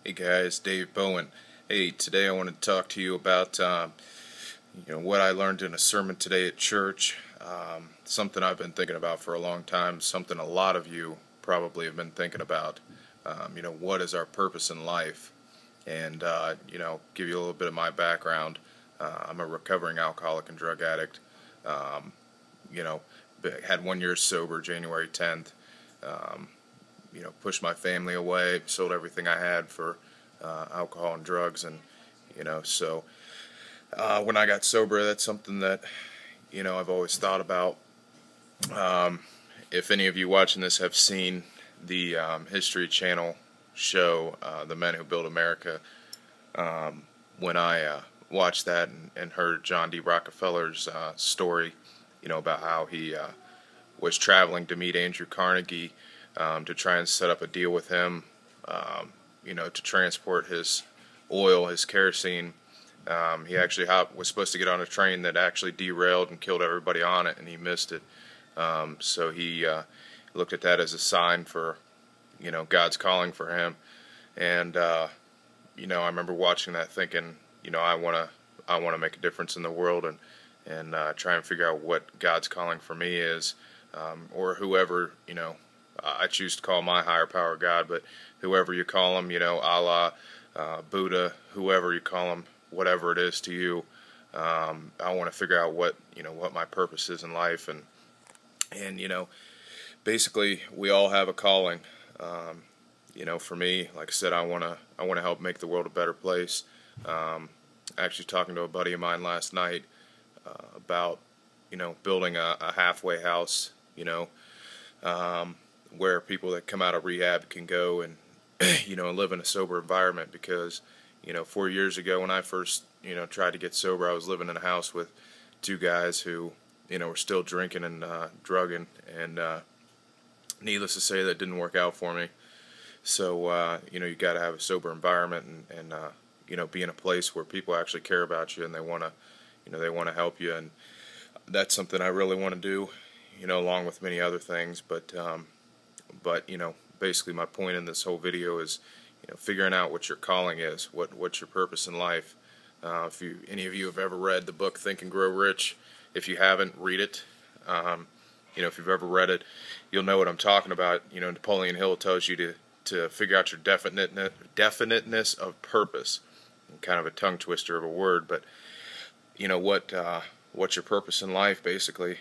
Hey guys, Dave Bowen. Hey, today I want to talk to you about what I learned in a sermon today at church. Something I've been thinking about for a long time. Something a lot of you probably have been thinking about. What is our purpose in life? And give you a little bit of my background. I'm a recovering alcoholic and drug addict. You know, had 1 year sober, January 10th. Pushed my family away, sold everything I had for alcohol and drugs, and so when I got sober, that's something that I've always thought about. If any of you watching this have seen the History Channel show, The Men Who Built America, when I watched that and heard John D. Rockefeller's story, about how he was traveling to meet Andrew Carnegie to try and set up a deal with him, to transport his oil, his kerosene. He actually was supposed to get on a train that actually derailed and killed everybody on it, and he missed it. So he looked at that as a sign for, God's calling for him. And I remember watching that, thinking, I want to make a difference in the world and try and figure out what God's calling for me is, or whoever I choose to call my higher power God, but whoever you call him, Allah, Buddha, whoever you call him, whatever it is to you, I want to figure out what my purpose is in life, and basically we all have a calling. For me, like I said, I want to help make the world a better place. Actually, talking to a buddy of mine last night about building a halfway house, where people that come out of rehab can go and and live in a sober environment, because 4 years ago when I first tried to get sober, I was living in a house with two guys who were still drinking and drugging, and needless to say, that didn't work out for me. So you got to have a sober environment and be in a place where people actually care about you and they want to help you, and that's something I really want to do, along with many other things. But basically my point in this whole video is, figuring out what your calling is, what's your purpose in life. If any of you have ever read the book Think and Grow Rich, if you haven't, read it. If you've ever read it, you'll know what I'm talking about. Napoleon Hill tells you to figure out your definiteness of purpose. Kind of a tongue twister of a word, but what's your purpose in life, basically.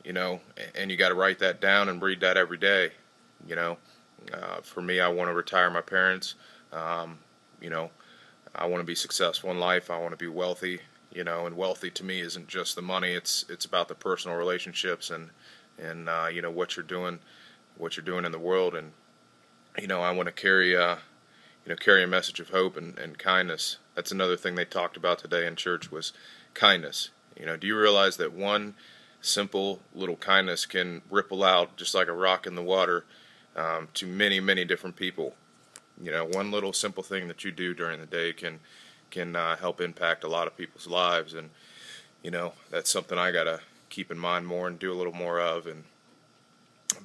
And you got to write that down and read that every day. For me, I want to retire my parents. I want to be successful in life. I want to be wealthy. And wealthy to me isn't just the money. It's about the personal relationships and what you're doing in the world. And I want to carry a message of hope and kindness. That's another thing they talked about today in church, was kindness. Do you realize that one simple little kindness can ripple out just like a rock in the water to many, many different people? One little simple thing that you do during the day can help impact a lot of people's lives, and that's something I gotta keep in mind more and do a little more of.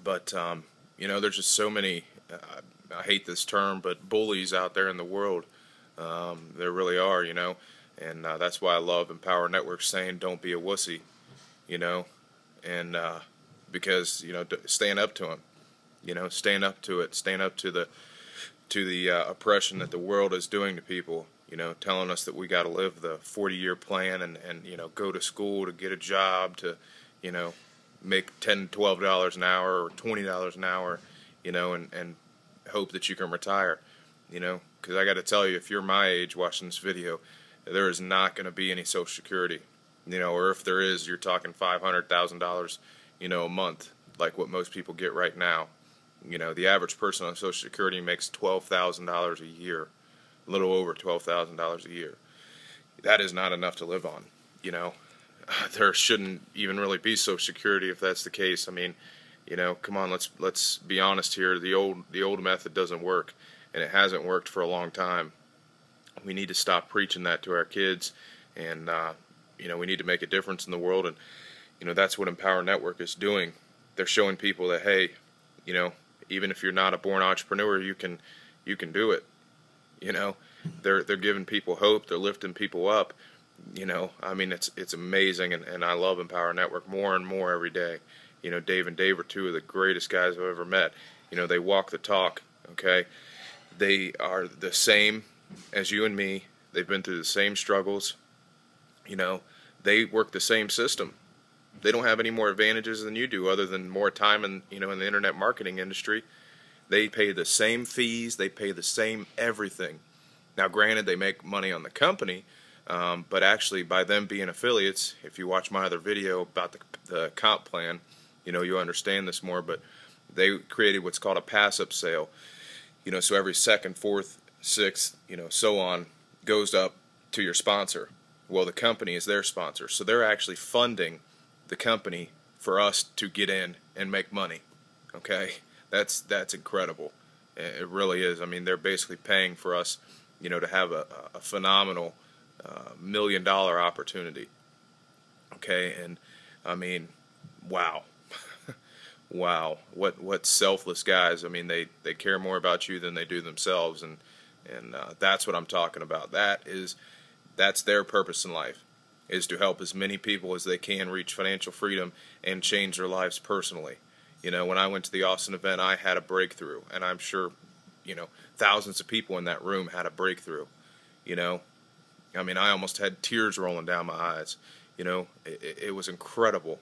But there's just so many. I hate this term, but bullies out there in the world. There really are, and that's why I love Empower Network saying, "Don't be a wussy," and because staying up to them. Staying up to it, staying up to the oppression that the world is doing to people. Telling us that we got to live the 40-year plan and go to school to get a job to make $10, $12 an hour or $20 an hour, and hope that you can retire. Because I got to tell you, if you're my age watching this video, there is not going to be any Social Security. Or if there is, you're talking $500,000, a month, like what most people get right now. The average person on Social Security makes $12,000 a year, a little over $12,000 a year. That is not enough to live on. There shouldn't even really be Social Security if that's the case. I mean, come on, let's be honest here. The old method doesn't work, and it hasn't worked for a long time. We need to stop preaching that to our kids, and we need to make a difference in the world. And that's what Empower Network is doing. They're showing people that, hey, even if you're not a born entrepreneur, you can do it. You know, they're giving people hope. They're lifting people up. You know, I mean, it's amazing, and I love Empower Network more and more every day. You know, Dave and Dave are two of the greatest guys I've ever met. You know, they walk the talk. Okay, they are the same as you and me. They've been through the same struggles. You know, they work the same system. They don't have any more advantages than you do, other than more time in, you know, in the internet marketing industry. They pay the same fees. They pay the same everything. Now, granted, they make money on the company, but actually, by them being affiliates, if you watch my other video about the comp plan, you know, you understand this more. But they created what's called a pass-up sale. You know, so every second, fourth, sixth, you know, so on, goes up to your sponsor. Well, the company is their sponsor, so they're actually funding the company for us to get in and make money. Okay, that's incredible. It really is. I mean, they're basically paying for us, you know, to have a phenomenal $1 million opportunity. Okay, and I mean, wow. Wow, what selfless guys. I mean, they care more about you than they do themselves, and that's what I'm talking about. That's their purpose in life, is to help as many people as they can reach financial freedom and change their lives personally. You know, when I went to the Austin event, I had a breakthrough, and I'm sure, you know, thousands of people in that room had a breakthrough. You know, I mean, I almost had tears rolling down my eyes. You know, it was incredible.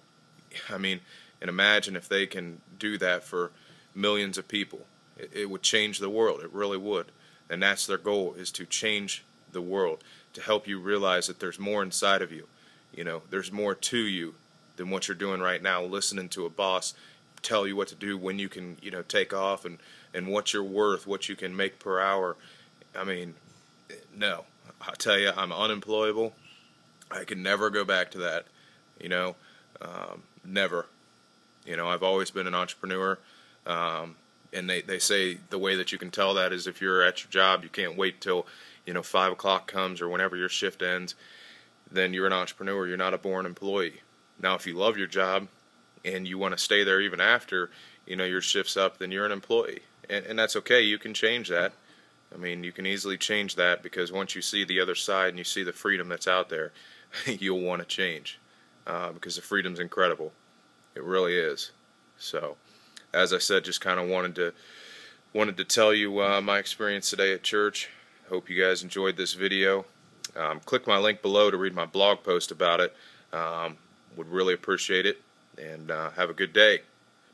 I mean, and imagine if they can do that for millions of people. It would change the world. It really would. And that's their goal, is to change the world, to help you realize that there's more inside of you. You know, there's more to you than what you're doing right now, listening to a boss tell you what to do, when you can, you know, take off, and what you're worth, what you can make per hour. I mean, no. I tell you, I'm unemployable. I can never go back to that. You know, never. You know, I've always been an entrepreneur. And they say the way that you can tell that is if you're at your job, you can't wait till, you know, 5 o'clock comes or whenever your shift ends, then you're an entrepreneur. You're not a born employee. Now, if you love your job and you want to stay there even after, you know, your shift's up, then you're an employee. And that's okay. You can change that. I mean, you can easily change that, because once you see the other side and you see the freedom that's out there, you'll want to change, because the freedom's incredible. It really is. So, as I said, just kind of wanted to tell you my experience today at church. Hope you guys enjoyed this video. Click my link below to read my blog post about it. Would really appreciate it. And have a good day.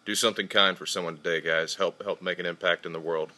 Do something kind for someone today, guys. Help make an impact in the world.